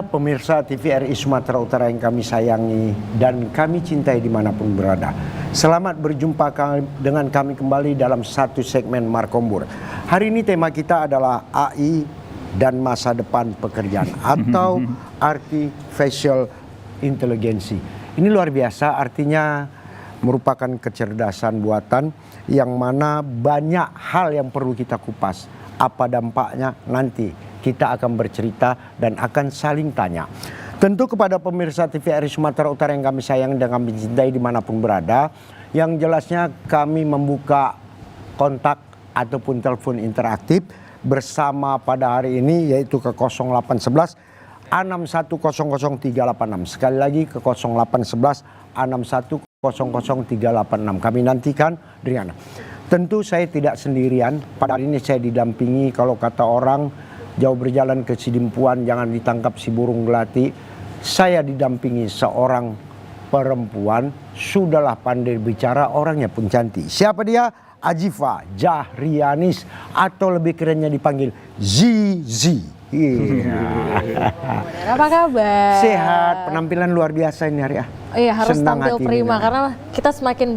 pemirsa TVRI Sumatera Utara yang kami sayangi dan kami cintai dimanapun berada. Selamat berjumpa dengan kami kembali dalam satu segmen Markombur. Hari ini tema kita adalah AI dan masa depan pekerjaan atau Artificial Intelligence. Ini luar biasa, artinya merupakan kecerdasan buatan yang mana banyak hal yang perlu kita kupas. Apa dampaknya nanti kita akan bercerita dan akan saling tanya. Tentu kepada pemirsa TVRI Sumatera Utara yang kami sayang dan kami cintai dimanapun berada. Yang jelasnya kami membuka kontak ataupun telepon interaktif bersama pada hari ini yaitu ke 0811 6100386. Sekali lagi ke 0811 6100386. Kami nantikan Driana. Tentu saya tidak sendirian. Pada hari ini saya didampingi, kalau kata orang jauh berjalan ke Sidimpuan jangan ditangkap si burung gelati. Saya didampingi seorang perempuan, sudahlah pandai bicara, orangnya pun cantik. Siapa dia? Ajifa Jahrianis atau lebih kerennya dipanggil Zizi. Apa kabar? Sehat, penampilan luar biasa ini hari ya. Iya, harus Senang tampil prima karena kita semakin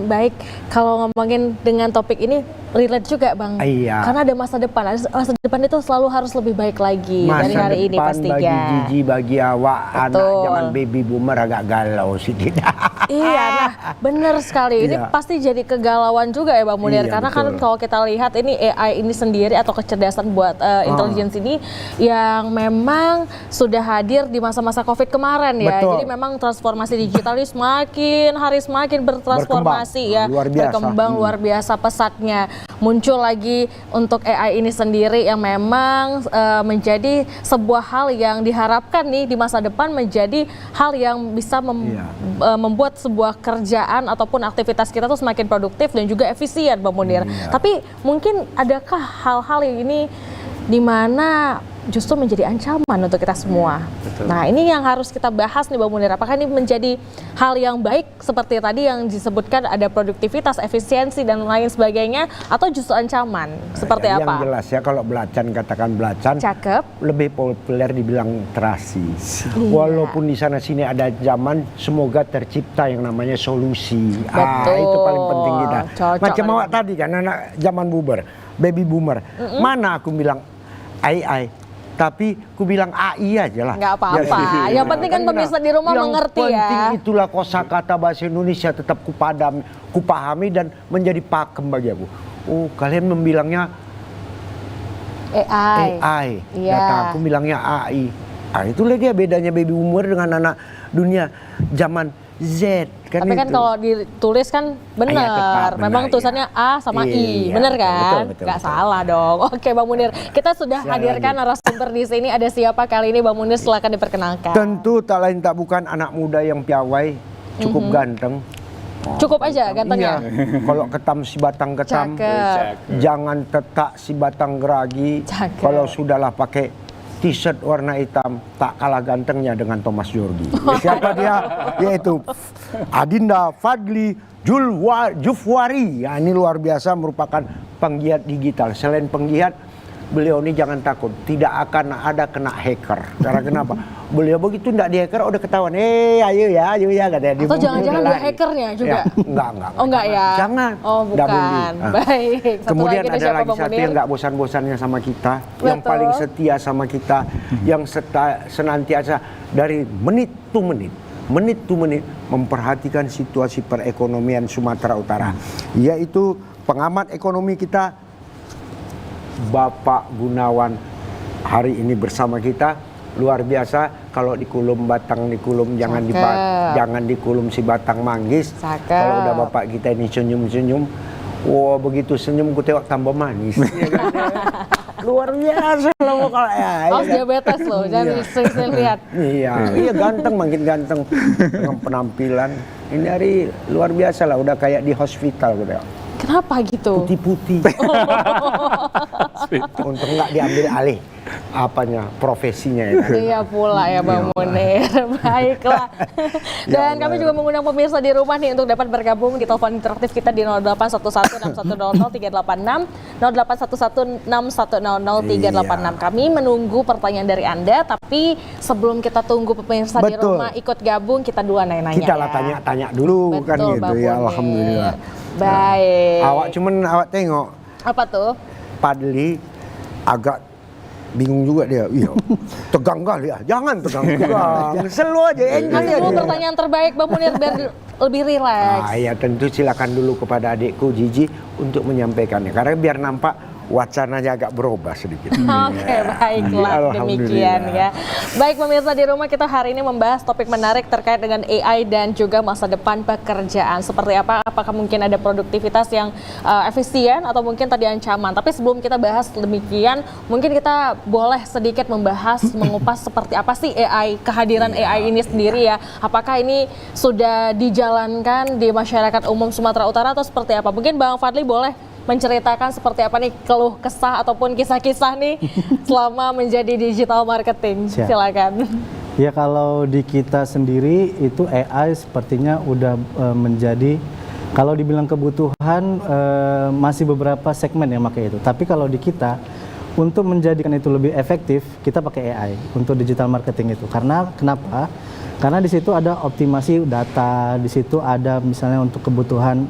baik kalau ngomongin dengan topik ini relate juga Bang. Iya. Karena ada masa depan. Masa depan itu selalu harus lebih baik lagi dari hari ini pastinya. Masa depan bagi Gigi, bagi awak, anak zaman baby boomer agak galau sedikit. Iya, nah benar sekali. Ini pasti jadi kegalauan juga ya Bang Munir. Karena betul. kan kalau kita lihat ini AI ini sendiri atau kecerdasan buat intelligence ini yang memang sudah hadir di masa-masa COVID kemarin ya. Betul. Jadi memang transformasi digital ini semakin hari semakin bertransformasi ya. Luar biasa. Berkembang luar biasa pesatnya. Muncul lagi untuk AI ini sendiri yang memang menjadi sebuah hal yang diharapkan nih di masa depan menjadi hal yang bisa membuat sebuah kerjaan ataupun aktivitas kita tuh semakin produktif dan juga efisien Bang Munir. Tapi mungkin adakah hal-hal yang ini di mana justru menjadi ancaman untuk kita semua. Betul. Nah ini yang harus kita bahas nih Bang Munir. Apakah ini menjadi hal yang baik seperti tadi yang disebutkan ada produktivitas, efisiensi dan lain sebagainya, atau justru ancaman? Seperti apa? Yang jelas ya, kalau belacan katakan belacan. Cakep. Lebih populer dibilang terasi. Walaupun di sana sini ada zaman, semoga tercipta yang namanya solusi. Betul. Itu paling penting kita. Cocok. Macam awak tadi kan anak zaman baby boomer. Mana aku bilang AI, tapi ku bilang AI aja lah. Nggak apa-apa. Yang penting kan pemirsa di rumah mengerti ya. Yang penting itulah kosakata bahasa Indonesia tetap kupahami dan menjadi pakem bagi aku. Oh, kalian membilangnya AI. Data aku bilangnya AI. Nah, itulah dia bedanya baby boomer dengan anak dunia zaman Z. Tapi kan kalau ditulis kan benar, memang tulisannya A sama I, benar kan? Betul, Gak salah dong. Oke Bang Munir, kita sudah hadirkan narasumber di sini. Ada siapa kali ini Bang Munir? Silakan diperkenalkan. Tentu tak lain tak bukan anak muda yang piawai, cukup ganteng. Cukup aja gantengnya. Iya. Kalau ketam si batang ketam, jangan tetak si batang geragi. Kalau sudahlah pakai t-shirt warna hitam, tak kalah gantengnya dengan Thomas Jorgi. Siapa dia? Yaitu Adinda Fadli Jufwari. Ya, ini luar biasa, merupakan penggiat digital. Selain penggiat, beliau ini jangan takut, tidak akan ada kena hacker. Karena kenapa? Beliau begitu tidak di hacker, udah ketahuan. Ayo ya katanya. Atau jangan-jangan dia hackernya juga? Ya, enggak. Oh enggak ya? Jangan. Oh bukan. Baik. Kemudian ada lagi satu yang nggak bosan-bosannya sama kita, yang paling setia sama kita, yang senantiasa dari menit to menit memperhatikan situasi perekonomian Sumatera Utara, yaitu pengamat ekonomi kita Bapak Gunawan hari ini bersama kita. Luar biasa, kalau dikulum batang dikulum, jangan dikulum si batang manggis. Kalau udah bapak kita ini senyum-senyum, wah begitu senyum ku tengok tambah manis. Luar biasa loh kalau ya. Diabetes loh, jangan sering lihat. Iya ganteng, makin ganteng dengan penampilan. Ini hari luar biasa lah, udah kayak di hospital gitu. Kenapa gitu? Putih-putih. Untuk nggak diambil alih. profesinya itu. Iya pula ya Bang Munir. Baiklah. Dan kami juga mengundang pemirsa di rumah nih untuk dapat bergabung di telepon interaktif kita di 081161000386, 081161000386. Kami menunggu pertanyaan dari Anda, tapi sebelum kita tunggu pemirsa di rumah ikut gabung, kita dua nanya-nanya. Kita lah tanya-tanya dulu. Betul, kan gitu Bang ya, Munir. alhamdulillah. Baik. Awak tengok. Apa tuh? Padli agak bingung juga dia. Iya. Tegang kali ya. Jangan tegang-tegang. Selalu aja enjoy Nanti dulu aja. pertanyaan terbaik Bang Munir biar lebih rileks. Ya tentu silakan dulu kepada adikku Gigi untuk menyampaikannya. Karena biar nampak wacananya agak berubah sedikit. Oke, baiklah, demikian ya. Baik pemirsa di rumah, kita hari ini membahas topik menarik terkait dengan AI dan juga masa depan pekerjaan. Seperti apa? Apakah mungkin ada produktivitas yang efisien atau mungkin tadi ancaman? Tapi sebelum kita bahas demikian, mungkin kita boleh sedikit membahas, mengupas seperti apa sih AI, kehadiran AI ini sendiri ya. Apakah ini sudah dijalankan di masyarakat umum Sumatera Utara atau seperti apa? Mungkin Bang Fadli boleh menceritakan seperti apa nih keluh kesah ataupun kisah-kisah nih selama menjadi digital marketing. Silakan. Ya kalau di kita sendiri itu AI sepertinya udah menjadi, kalau dibilang kebutuhan masih beberapa segmen yang pakai itu. Tapi kalau di kita untuk menjadikan itu lebih efektif kita pakai AI untuk digital marketing itu. Karena kenapa? Karena di situ ada optimasi data, di situ ada misalnya untuk kebutuhan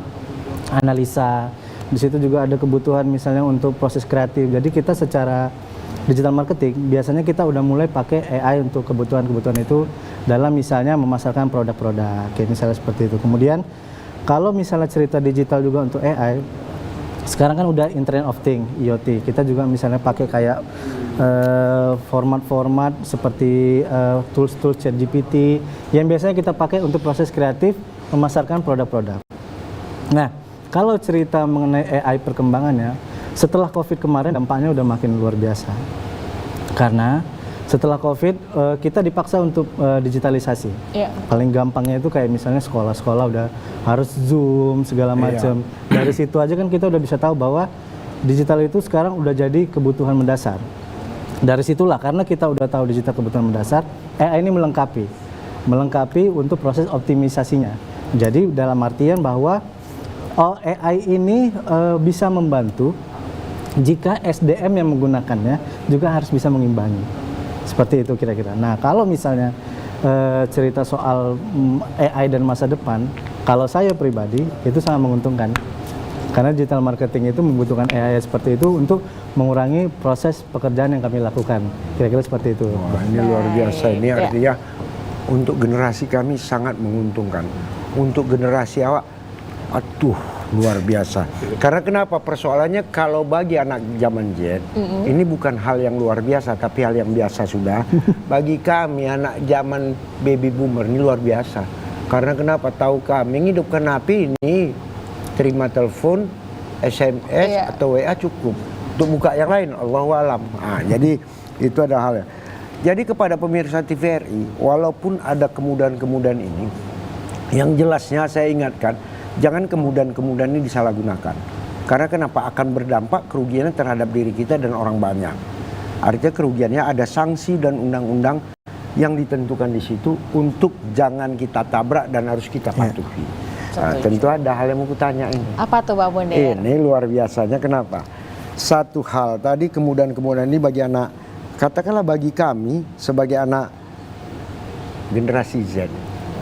analisa. Di situ juga ada kebutuhan misalnya untuk proses kreatif. Jadi kita secara digital marketing biasanya kita udah mulai pakai AI untuk kebutuhan-kebutuhan itu dalam misalnya memasarkan produk-produk kayak misalnya seperti itu. Kemudian kalau misalnya cerita digital juga untuk AI, sekarang kan udah Internet of Things, IoT. Kita juga misalnya pakai kayak format-format seperti tools-tools ChatGPT yang biasanya kita pakai untuk proses kreatif memasarkan produk-produk. Nah, kalau cerita mengenai AI perkembangannya, setelah COVID kemarin dampaknya udah makin luar biasa. Karena setelah COVID kita dipaksa untuk digitalisasi. Paling gampangnya itu kayak misalnya sekolah-sekolah udah harus Zoom segala macam. Dari situ aja kan kita udah bisa tahu bahwa digital itu sekarang udah jadi kebutuhan mendasar. Dari situlah karena kita udah tahu digital kebutuhan mendasar, AI ini melengkapi untuk proses optimisasinya. Jadi dalam artian bahwa AI ini bisa membantu jika SDM yang menggunakannya juga harus bisa mengimbangi. Seperti itu kira-kira. Nah, kalau misalnya cerita soal AI dan masa depan, kalau saya pribadi itu sangat menguntungkan. Karena digital marketing itu membutuhkan AI seperti itu untuk mengurangi proses pekerjaan yang kami lakukan. Kira-kira seperti itu. Wah, ini luar biasa. Ini artinya untuk generasi kami sangat menguntungkan. Untuk generasi awak, aduh, luar biasa. Karena kenapa? Persoalannya kalau bagi anak zaman Z, ini bukan hal yang luar biasa, tapi hal yang biasa sudah. Bagi kami, anak zaman baby boomer, ini luar biasa. Karena kenapa? Tahu kami hidupkan HP ini, terima telepon, SMS, atau WA cukup. Untuk buka yang lain, Allahu alam. Nah, jadi itu ada halnya. Jadi kepada pemirsa TVRI, walaupun ada kemudahan-kemudahan ini, yang jelasnya saya ingatkan, jangan kemudahan-kemudahan ini disalahgunakan. Karena kenapa? Akan berdampak kerugiannya terhadap diri kita dan orang banyak. Artinya kerugiannya ada sanksi dan undang-undang yang ditentukan di situ untuk jangan kita tabrak dan harus kita patuhi. Nah, tentu ada hal yang mau kutanya ini. Apa tuh Bang Munir? Ini luar biasanya kenapa? Satu hal tadi kemudahan-kemudahan ini bagi anak, katakanlah bagi kami sebagai anak generasi Z.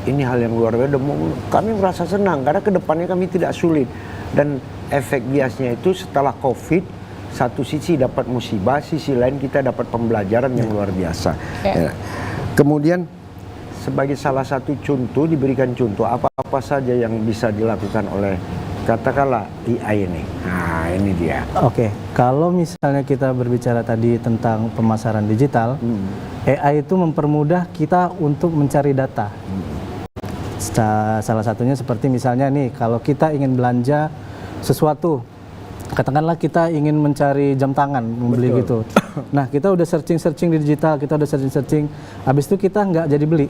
Ini hal yang luar biasa. Kami merasa senang karena kedepannya kami tidak sulit. Dan efek biasnya itu setelah COVID, satu sisi dapat musibah, sisi lain kita dapat pembelajaran yang luar biasa. Ya. Kemudian sebagai salah satu contoh, diberikan contoh apa-apa saja yang bisa dilakukan oleh katakanlah AI ini. Nah ini dia. Oke, kalau misalnya kita berbicara tadi tentang pemasaran digital, AI itu mempermudah kita untuk mencari data. Salah satunya seperti misalnya nih, kalau kita ingin belanja sesuatu, katakanlah kita ingin mencari jam tangan, membeli gitu. Nah, kita udah searching di digital, kita udah searching, habis itu kita nggak jadi beli.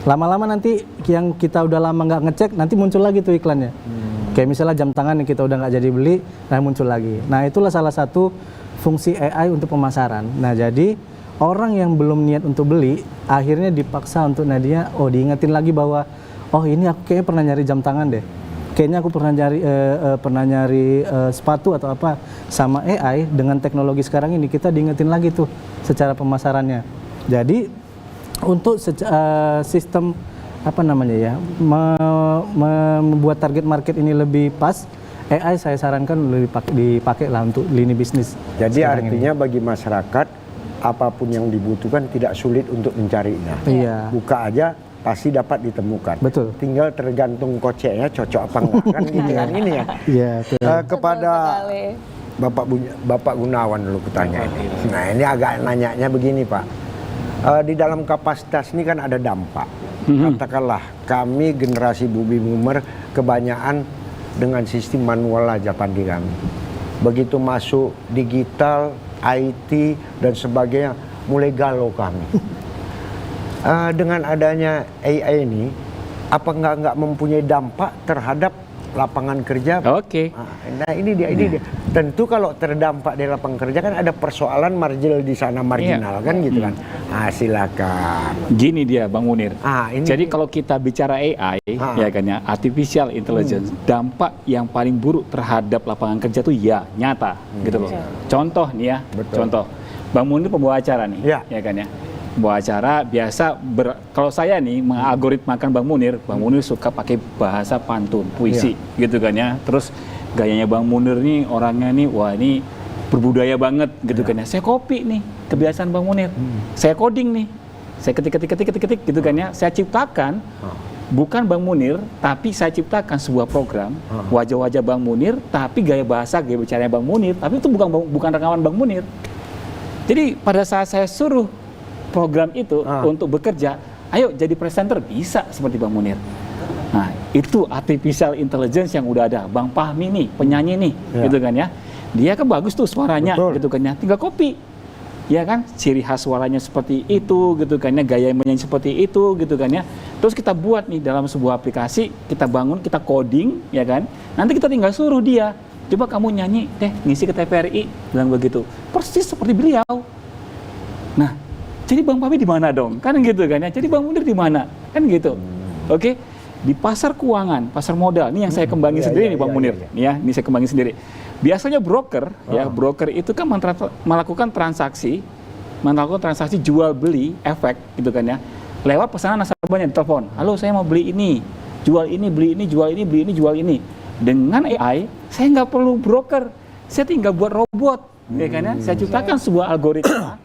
Lama-lama nanti yang kita udah lama nggak ngecek, nanti muncul lagi tuh iklannya. Kayak misalnya jam tangan yang kita udah nggak jadi beli, nah muncul lagi. Nah, itulah salah satu fungsi AI untuk pemasaran. Nah, jadi orang yang belum niat untuk beli akhirnya dipaksa untuk Nadia, diingetin lagi bahwa ini aku kayaknya pernah nyari jam tangan deh. Kayaknya aku pernah nyari sepatu atau apa. Sama AI dengan teknologi sekarang ini kita diingetin lagi tuh secara pemasarannya. Jadi untuk sistem membuat target market ini lebih pas, AI saya sarankan lebih dipakai lah untuk lini bisnis. Jadi artinya bagi masyarakat apapun yang dibutuhkan tidak sulit untuk mencarinya. Iya. Buka aja pasti dapat ditemukan. Betul. Tinggal tergantung koceknya cocok apa enggak kan gitu kan ini ya. Iya. Kepada Bapak Gunawan dulu kutanya ini. Nah ini agak nanyanya begini Pak. Di dalam kapasitas ini kan ada dampak. Katakanlah kami generasi baby boomer kebanyakan dengan sistem manual aja pandi kami. Begitu masuk digital, IT dan sebagainya mulai galau kami. Dengan adanya AI ini, apa nggak mempunyai dampak terhadap lapangan kerja? Oke. Nah ini dia. Tentu kalau terdampak di lapangan kerja kan ada persoalan marginal di sana marginal kan gitu kan. Silakan. Gini dia Bang Munir. Ini Jadi kalau kita bicara AI, ya kan ya, artificial intelligence, dampak yang paling buruk terhadap lapangan kerja tuh ya nyata, gitu loh. Contoh nih ya, contoh. Bang Munir pembawa acara nih, ya kan ya. Pembawa acara biasa kalau saya nih mengalgoritmakan Bang Munir suka pakai bahasa pantun, puisi, gitu kan ya. Terus gayanya Bang Munir nih orangnya nih, wah ini berbudaya banget gitu kan ya. Saya copy nih kebiasaan Bang Munir. Saya coding nih. Saya ketik gitu kan ya. Saya ciptakan bukan Bang Munir, tapi saya ciptakan sebuah program wajah-wajah Bang Munir, tapi gaya bicaranya Bang Munir, tapi itu bukan rekaman Bang Munir. Jadi pada saat saya suruh program itu untuk bekerja, ayo jadi presenter bisa seperti Bang Munir. Nah, itu artificial intelligence yang udah ada. Bang Fahmi nih, penyanyi nih, gitu kan ya. Dia kan bagus tuh suaranya, gitu kan ya. Tinggal copy. Ya kan, ciri khas suaranya seperti itu, gitu kan ya. Gaya menyanyi seperti itu, gitu kan ya. Terus kita buat nih dalam sebuah aplikasi, kita bangun, kita coding, ya kan. Nanti kita tinggal suruh dia, coba kamu nyanyi deh, ngisi ke TVRI, bilang begitu. Persis seperti beliau. Nah, jadi Bang Fahmi di mana dong? Kan gitu kan ya. Jadi Bang Munir di mana? Kan gitu. Oke. Di pasar keuangan, pasar modal, ini yang saya kembangin sendiri nih Bang Munir. Ya, ini saya kembangin sendiri. Biasanya broker, ya broker itu kan melakukan transaksi jual beli efek, gitu kan ya. Lewat pesanan nasabahnya di telepon. Halo, saya mau beli ini, jual ini, beli ini, jual ini, beli ini, jual ini. Dengan AI, saya nggak perlu broker, saya tinggal buat robot, ya kan ya. Saya ciptakan sebuah algoritma,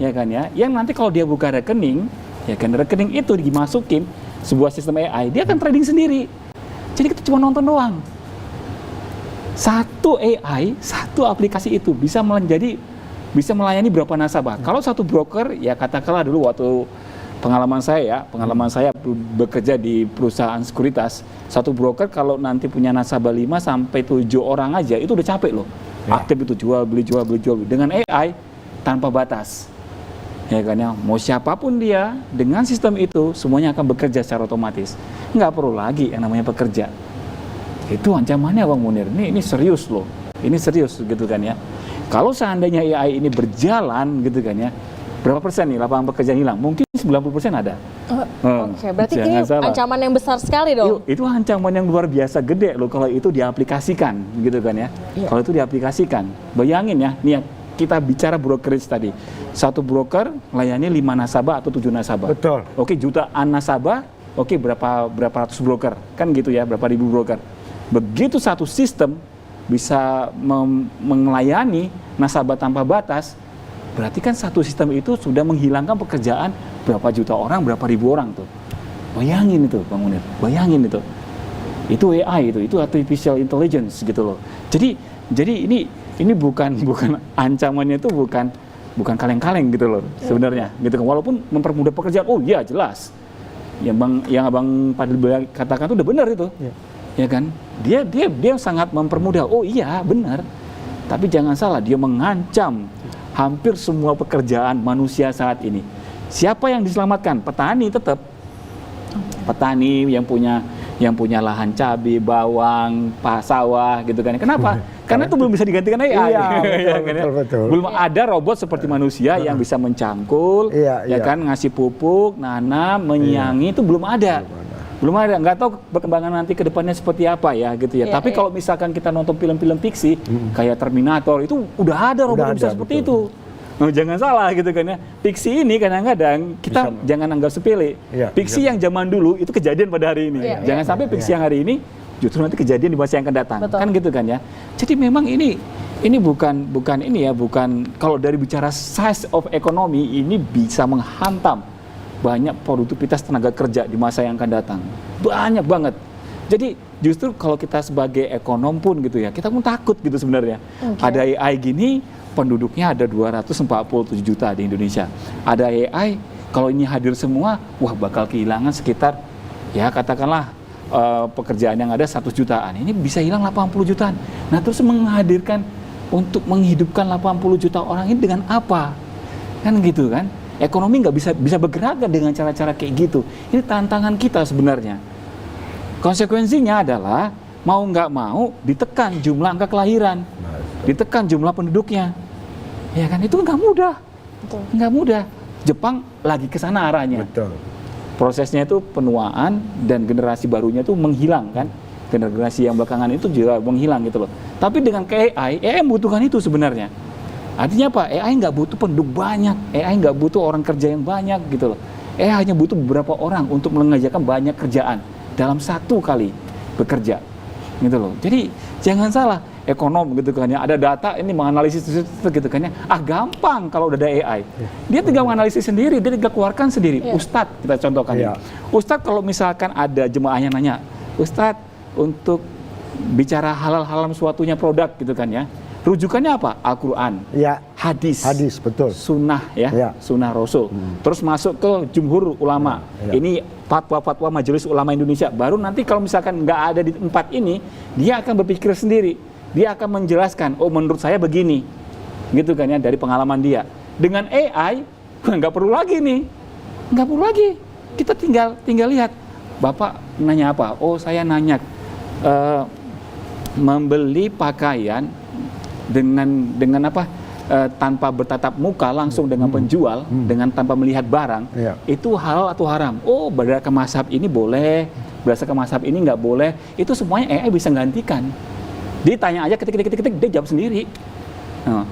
ya kan ya, yang nanti kalau dia buka rekening, ya kan rekening itu dimasukin sebuah sistem AI, dia akan trading sendiri. Jadi kita cuma nonton doang. Satu AI, satu aplikasi itu bisa melayani berapa nasabah. Kalau satu broker, ya katakanlah dulu waktu pengalaman saya bekerja di perusahaan sekuritas, satu broker kalau nanti punya nasabah 5 sampai 7 orang aja itu udah capek loh. Aktif itu jual beli. Dengan AI tanpa batas. Ya kan ya, mau siapapun dia, dengan sistem itu semuanya akan bekerja secara otomatis. Nggak perlu lagi yang namanya pekerja. Itu ancamannya Bang Munir. Ini serius loh. Ini serius gitu kan ya. Kalau seandainya AI ini berjalan gitu kan ya, berapa persen nih lapangan pekerjaan hilang? Mungkin 90% ada. Oke, berarti ini ancaman yang besar sekali dong. Itu ancaman yang luar biasa gede loh kalau itu diaplikasikan gitu kan ya. Kalau itu diaplikasikan. Bayangin ya, nih kita bicara brokerage tadi. Satu broker melayani 5 nasabah atau 7 nasabah. Betul. Oke, jutaan nasabah, oke berapa ratus broker. Kan gitu ya, berapa ribu broker. Begitu satu sistem bisa melayani nasabah tanpa batas, berarti kan satu sistem itu sudah menghilangkan pekerjaan berapa juta orang, berapa ribu orang tuh. Bayangin itu, Bang Munir. Bayangin itu. Itu AI itu artificial intelligence gitu loh. Jadi ini bukan ancamannya itu bukan kaleng-kaleng gitu loh sebenarnya gitu kan, walaupun mempermudah pekerjaan. Oh iya jelas yang Abang Fadil katakan itu udah benar itu ya kan, dia sangat mempermudah. Oh iya benar, tapi jangan salah, dia mengancam hampir semua pekerjaan manusia saat ini. Siapa yang diselamatkan? Petani tetap, petani yang punya lahan cabai, bawang, sawah gitu kan. Kenapa? Karena itu belum bisa digantikan AI. Iya, Ya kan ya? betul. Belum ada robot seperti manusia yang bisa mencangkul, Iya, ya iya. kan, ngasih pupuk, nanam, menyiangi, itu belum ada. Belum ada, nggak tahu perkembangan nanti ke depannya seperti apa ya gitu ya. Iya, Tapi iya. kalau misalkan kita nonton film-film fiksi kayak Terminator, itu udah ada robot Udah yang bisa ada, seperti betul. itu. Nah, jangan salah gitu kan ya. Fiksi ini kadang-kadang kita jangan anggap sepele. Iya, Fiksi yang zaman dulu itu kejadian pada hari ini. Iya, Jangan sampai fiksi yang hari ini justru nanti kejadian di masa yang akan datang. Betul. Kan gitu kan ya. Jadi memang ini bukan ini ya, bukan kalau dari bicara size of economy ini bisa menghantam banyak produktivitas tenaga kerja di masa yang akan datang. Banyak banget. Jadi justru kalau kita sebagai ekonom pun gitu ya, kita pun takut gitu sebenarnya. Ada AI gini, penduduknya ada 247 juta di Indonesia. Ada AI, kalau ini hadir semua, wah bakal kehilangan sekitar, ya katakanlah pekerjaan yang ada 100 jutaan. Ini bisa hilang 80 jutaan. Nah terus menghadirkan untuk menghidupkan 80 juta orang ini dengan apa? Kan gitu kan? Ekonomi nggak bisa bergerak dengan cara-cara kayak gitu. Ini tantangan kita sebenarnya. Konsekuensinya adalah mau nggak mau ditekan jumlah angka kelahiran, ditekan jumlah penduduknya. Ya kan itu nggak mudah, Betul. nggak mudah. Jepang lagi ke sana arahnya. Betul. Prosesnya itu penuaan dan generasi barunya itu menghilang kan. Generasi yang belakangan itu juga menghilang gitu loh. Tapi dengan ke AI membutuhkan itu sebenarnya. Artinya apa? AI nggak butuh penduduk banyak, AI nggak butuh orang kerja yang banyak gitu loh. AI hanya butuh beberapa orang untuk mengerjakan banyak kerjaan dalam satu kali bekerja gitu loh. Jadi jangan salah, ekonom gitu kan ya, ada data ini menganalisis itu gitu kan ya. Gampang kalau udah ada AI. Dia tinggal menganalisis sendiri, dia tinggal keluarkan sendiri. Ustadz kita contohkan ya. Ustadz kalau misalkan ada jemaahnya nanya, Ustadz untuk bicara halal-halal suatunya produk gitu kan ya. Rujukannya apa? Al-Quran, Ya, hadis, betul. sunnah ya, Ya. sunnah Rasul. Terus masuk ke jumhur ulama. Ya. Ini fatwa-fatwa Majelis Ulama Indonesia. Baru nanti kalau misalkan nggak ada di tempat ini, dia akan berpikir sendiri. Dia akan menjelaskan, oh menurut saya begini, gitu kan ya, dari pengalaman dia. Dengan AI nggak perlu lagi nih, nggak perlu lagi. Kita tinggal lihat. Bapak nanya apa? Oh saya nanya membeli pakaian dengan apa tanpa bertatap muka langsung dengan penjual, dengan tanpa melihat barang, Iya. itu halal atau haram? Oh, berdasarkan mazhab ini boleh, berdasarkan mazhab ini nggak boleh. Itu semuanya AI bisa gantikan. Ditanya aja ketik dia jawab sendiri. Nah,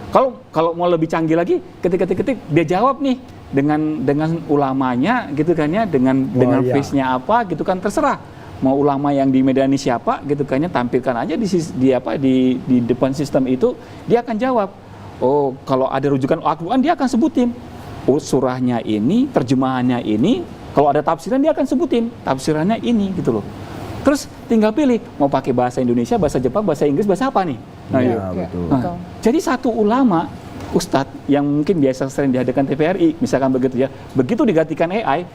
kalau mau lebih canggih lagi, ketik dia jawab nih dengan ulamanya gitu kan ya, dengan iya. face-nya apa gitu kan, terserah. Mau ulama yang di media ini siapa gitu kan ya, tampilkan aja di depan sistem itu, dia akan jawab. Oh, kalau ada rujukan Al-Quran dia akan sebutin. Oh, surahnya ini, terjemahannya ini, kalau ada tafsiran dia akan sebutin tafsirannya ini gitu loh. Terus tinggal pilih mau pakai bahasa Indonesia, bahasa Jepang, bahasa Inggris, bahasa apa nih. Nah, Iya, itu. betul. Nah, jadi satu ulama, ustadz yang mungkin biasa sering dihadirkan TVRI, misalkan begitu ya, begitu digantikan AI,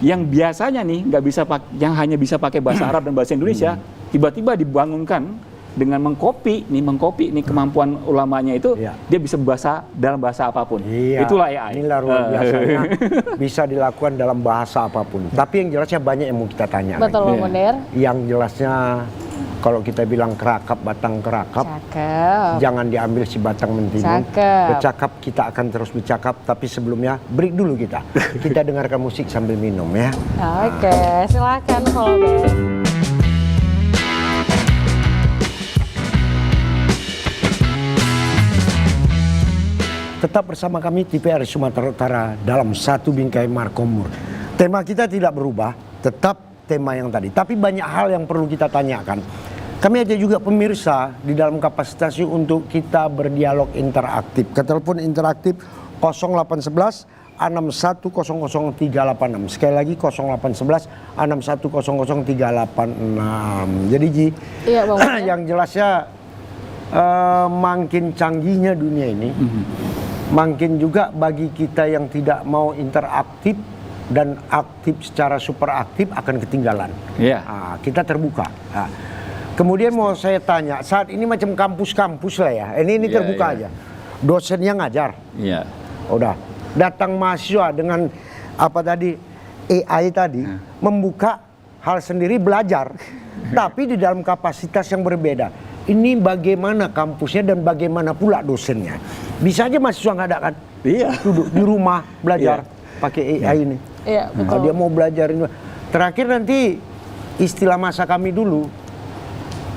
yang biasanya nih nggak bisa yang hanya bisa pakai bahasa Arab dan bahasa Indonesia, tiba-tiba dibangunkan dengan mengcopy nih kemampuan ulamanya itu, Iya. dia bisa dalam bahasa apapun. Iya. Itulah AI. Inilah luar biasanya bisa dilakukan dalam bahasa apapun. Tapi yang jelasnya banyak yang mau kita tanya. Betul, lagi. Bang Munir. Yang jelasnya kalau kita bilang kerakap batang kerakap, Cakep. jangan diambil si batang mentimun. Cakep. Bercakap kita akan terus bercakap, tapi sebelumnya break dulu kita. Kita dengarkan musik sambil minum ya. Oke, silakan kalau Bang. Tetap bersama kami TVRI Sumatera Utara dalam satu bingkai Markombur. Tema kita tidak berubah, tetap tema yang tadi. Tapi banyak hal yang perlu kita tanyakan. Kami ajak juga pemirsa di dalam kapasitas untuk kita berdialog interaktif. Ke telepon interaktif 0811 6100386. Sekali lagi 0811 6100386. Jadi Ji, Iya, Bang Munir. yang jelasnya makin canggihnya dunia ini, makin juga bagi kita yang tidak mau interaktif dan aktif secara super aktif akan ketinggalan. Iya. Nah, kita terbuka. Nah, kemudian mau saya tanya, saat ini macam kampus-kampus lah ya, ini Iya, terbuka iya. aja. Dosennya ngajar, Iya. udah. Datang mahasiswa dengan apa tadi AI tadi membuka hal sendiri belajar, tapi di dalam kapasitas yang berbeda. ini bagaimana kampusnya dan bagaimana pula dosennya. Bisa aja mahasiswa nggak ada kan? Iya. Duduk di rumah belajar pakai AI ini. Iya, betul. Kalau dia mau belajar ini. Terakhir nanti istilah masa kami dulu,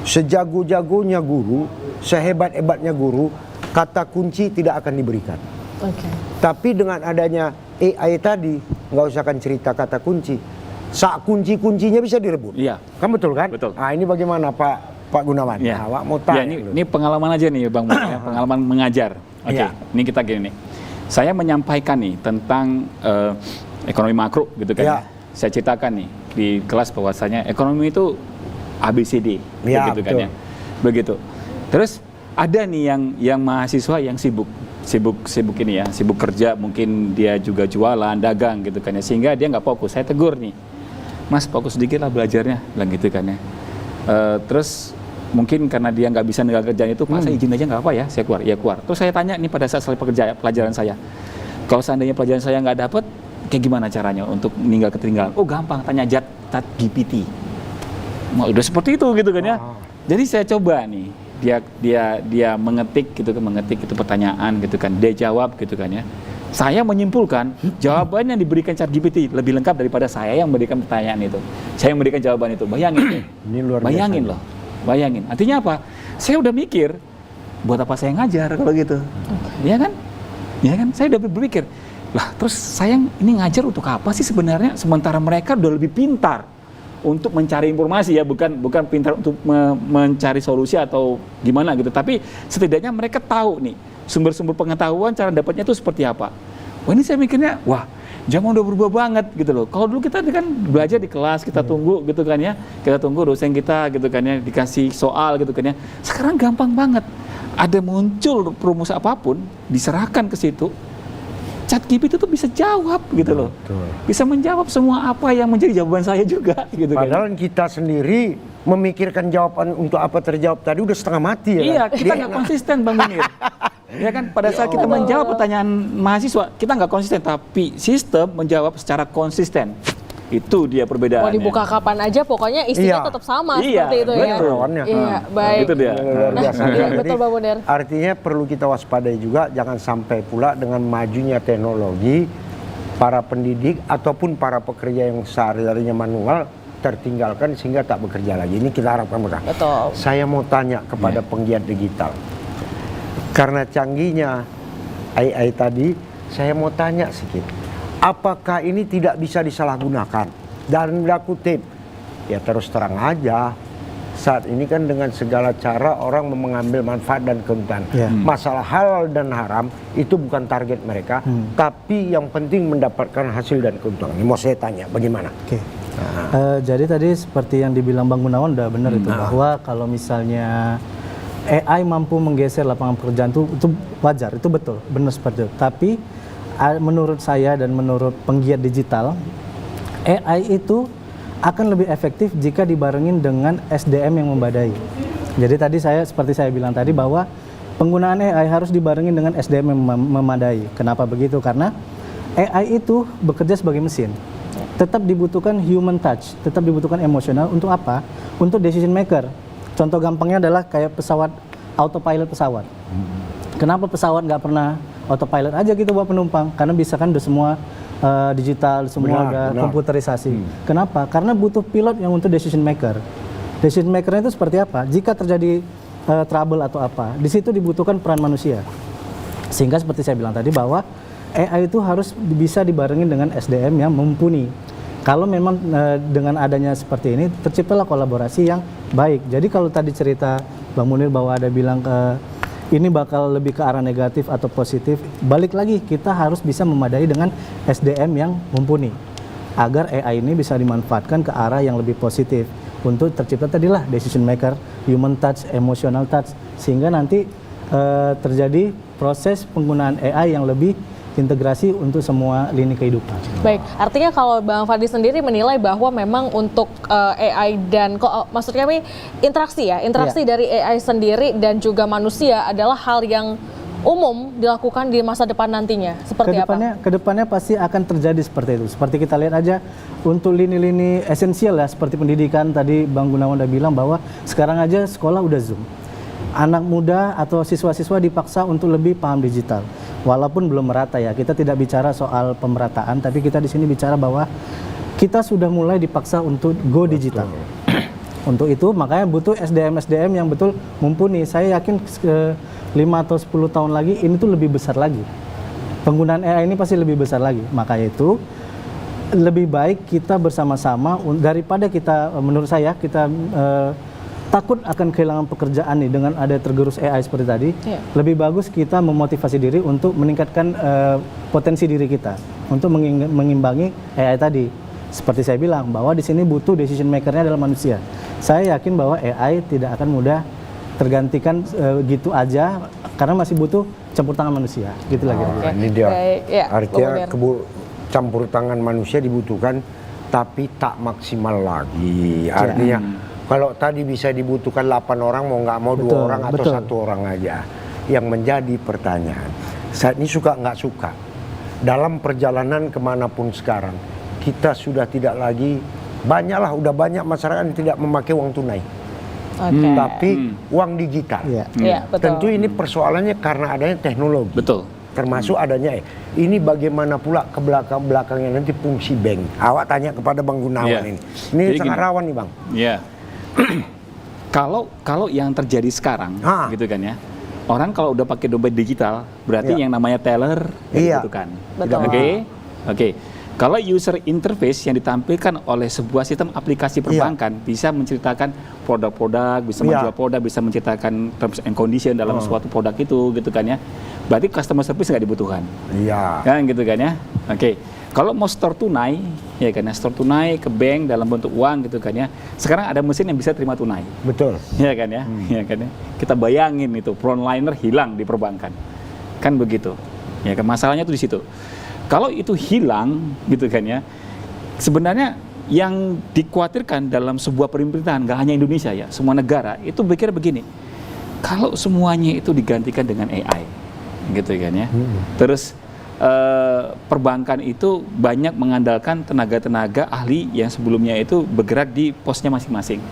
sejago-jagonya guru, sehebat-hebatnya guru, kata kunci tidak akan diberikan. Oke. Tapi dengan adanya AI tadi, nggak usahkan cerita kata kunci. Sak kunci-kuncinya bisa direbut. Iya. Kan betul kan? Betul. Nah ini bagaimana Pak Gunawan? Ya. Awak mau Ya, tanya. ini pengalaman aja nih Bang Mun, ya, pengalaman mengajar. Oke, Iya. ini kita gini nih. Saya menyampaikan nih tentang ekonomi makro gitu kan. Ya. Saya ceritakan nih di kelas bahwasanya ekonomi itu ABCD Ya, begitu kan betul. ya. Begitu. Terus ada nih yang mahasiswa yang sibuk ini ya, sibuk kerja, mungkin dia juga jualan, dagang gitu kan ya, sehingga dia nggak fokus. Saya tegur nih, Mas fokus sedikit lah belajarnya, bilang gitu kan ya. Terus mungkin karena dia nggak bisa ninggal kerjaan itu, Pak saya izin aja nggak apa ya, saya keluar, ya keluar. Terus saya tanya nih pada saat selesai pelajaran saya, kalau seandainya pelajaran saya nggak dapet, kayak gimana caranya untuk meninggal ketinggalan? Oh gampang, tanya ChatGPT. Udah seperti itu gitu kan ya. Jadi saya coba nih, dia mengetik gitu kan, mengetik itu pertanyaan gitu kan, dia jawab gitu kan ya. Saya menyimpulkan jawaban yang diberikan ChatGPT lebih lengkap daripada saya yang memberikan pertanyaan itu. Saya yang memberikan jawaban itu. Bayangin. Ini luar biasa. Bayangin loh. Bayangin. Artinya apa? Saya udah mikir, buat apa saya ngajar kalau gitu? Iya kan? Iya kan? Saya udah berpikir, lah terus saya ini ngajar untuk apa sih sebenarnya? Sementara mereka udah lebih pintar untuk mencari informasi ya, bukan pintar untuk mencari solusi atau gimana gitu. Tapi setidaknya mereka tahu nih sumber-sumber pengetahuan, cara dapatnya itu seperti apa. Wah ini saya mikirnya, wah zaman udah berubah banget gitu loh. Kalau dulu kita kan belajar di kelas, kita tunggu gitu kan ya, kita tunggu dosen kita gitu kan ya, dikasih soal gitu kan ya. Sekarang gampang banget, ada muncul rumus apapun, diserahkan ke situ, ChatGPT itu bisa jawab gitu loh. Betul. Bisa menjawab semua apa yang menjadi jawaban saya juga gitu kan. Padahal kita sendiri memikirkan jawaban untuk apa terjawab tadi udah setengah mati ya. Iya, kan? kita nggak konsisten Bang Munir. Ya kan, pada saat kita menjawab pertanyaan mahasiswa, kita nggak konsisten, tapi sistem menjawab secara konsisten. Itu dia perbedaannya. Mau dibuka kapan aja, pokoknya isinya Iya. tetap sama Iya, seperti itu ya. betul. Iya, baik. Itu dia. Luar biasa. Iya, Jadi, betul Bang Munir. artinya perlu kita waspadai juga, jangan sampai pula dengan majunya teknologi, para pendidik ataupun para pekerja yang sehari-harinya manual tertinggalkan sehingga tak bekerja lagi. Ini kita harapkan betul. Betul. Saya mau tanya kepada penggiat digital. Karena canggihnya AI tadi, saya mau tanya sedikit. Apakah ini tidak bisa disalahgunakan? Dan bila kutip, ya terus terang aja, saat ini kan dengan segala cara orang mengambil manfaat dan keuntungan. Masalah halal dan haram itu bukan target mereka, tapi yang penting mendapatkan hasil dan keuntungan. Ini mau saya tanya, bagaimana? Oke. Jadi tadi seperti yang dibilang Bang Gunawan udah benar itu, bahwa kalau misalnya AI mampu menggeser lapangan pekerjaan itu wajar, itu betul, benar seperti itu. Tapi menurut saya dan menurut penggiat digital, AI itu akan lebih efektif jika dibarengin dengan SDM yang memadai. Jadi tadi seperti saya bilang tadi bahwa penggunaan AI harus dibarengin dengan SDM yang memadai. Kenapa begitu? Karena AI itu bekerja sebagai mesin. Tetap dibutuhkan human touch, tetap dibutuhkan emosional. Untuk apa? Untuk decision maker. Contoh gampangnya adalah kayak pesawat, autopilot pesawat. Kenapa pesawat nggak pernah autopilot aja gitu buat penumpang? Karena bisa kan udah semua digital, semua udah komputerisasi. Kenapa? Karena butuh pilot yang untuk decision maker. Decision maker itu seperti apa? Jika terjadi trouble atau apa, di situ dibutuhkan peran manusia. Sehingga seperti saya bilang tadi bahwa AI itu harus bisa dibarengin dengan SDM yang mumpuni. Kalau memang dengan adanya seperti ini terciptalah kolaborasi yang baik. Jadi kalau tadi cerita Bang Munir bahwa ada bilang ini bakal lebih ke arah negatif atau positif, balik lagi kita harus bisa memadai dengan SDM yang mumpuni agar AI ini bisa dimanfaatkan ke arah yang lebih positif untuk tercipta tadilah decision maker, human touch, emotional touch, sehingga nanti terjadi proses penggunaan AI yang lebih integrasi untuk semua lini kehidupan. Baik, artinya kalau Bang Fadli sendiri menilai bahwa memang untuk AI dan maksud kami interaksi dari AI sendiri dan juga manusia adalah hal yang umum dilakukan di masa depan nantinya. Seperti apa? Kedepannya pasti akan terjadi seperti itu. Seperti kita lihat aja untuk lini-lini esensial ya, seperti pendidikan tadi Bang Gunawan udah bilang bahwa sekarang aja sekolah udah Zoom. anak muda atau siswa-siswa dipaksa untuk lebih paham digital. Walaupun belum merata ya, kita tidak bicara soal pemerataan, tapi kita di sini bicara bahwa kita sudah mulai dipaksa untuk go digital. Untuk itu makanya butuh SDM yang betul mumpuni. Saya yakin 5 atau 10 tahun lagi ini tuh lebih besar lagi. Penggunaan AI ini pasti lebih besar lagi. Makanya itu lebih baik kita bersama-sama daripada kita, menurut saya kita takut akan kehilangan pekerjaan nih dengan ada tergerus AI seperti tadi. Lebih bagus kita memotivasi diri untuk meningkatkan potensi diri kita untuk mengimbangi AI tadi. Seperti saya bilang bahwa di sini butuh decision makernya adalah manusia. Saya yakin bahwa AI tidak akan mudah tergantikan gitu aja karena masih butuh campur tangan manusia. Gitu lagi. Ini dia. Ya, Artinya campur tangan manusia dibutuhkan, tapi tak maksimal lagi. Artinya kalau tadi bisa dibutuhkan 8 orang, mau nggak mau 2 orang atau 1 orang aja. Yang menjadi pertanyaan, saat ini suka nggak suka, dalam perjalanan kemanapun sekarang, kita sudah tidak lagi, udah banyak masyarakat yang tidak memakai uang tunai. Tapi uang digital. Betul. Tentu ini persoalannya karena adanya teknologi. Betul. Termasuk adanya ini bagaimana pula ke belakangnya nanti fungsi bank. Awak tanya kepada Bang Gunawan ini. Ini jadi sangat gini, rawan nih Bang. Ya. Kalau yang terjadi sekarang, gitu kan ya. Orang kalau udah pakai dompet digital, berarti yang namanya teller, gitu kan. Oke. Kalau user interface yang ditampilkan oleh sebuah sistem aplikasi perbankan bisa menceritakan produk-produk, bisa menjual produk, bisa menceritakan terms and condition dalam suatu produk itu, gitu kan ya. Berarti customer service nggak dibutuhkan. Kan gitu kan ya. Oke. Kalau mau store tunai, ya kan ya, store tunai ke bank dalam bentuk uang gitu kan ya. Sekarang ada mesin yang bisa terima tunai. Betul. Ya kan ya. Ya kan ya. Kita bayangin itu frontliner hilang di perbankan. Kan begitu. Ya kan, masalahnya tuh di situ. Kalau itu hilang gitu kan ya, sebenarnya yang dikhawatirkan dalam sebuah pemerintahan, nggak hanya Indonesia ya, semua negara itu berpikir begini, kalau semuanya itu digantikan dengan AI, gitu kan ya, terus perbankan itu banyak mengandalkan tenaga-tenaga ahli yang sebelumnya itu bergerak di posnya masing-masing.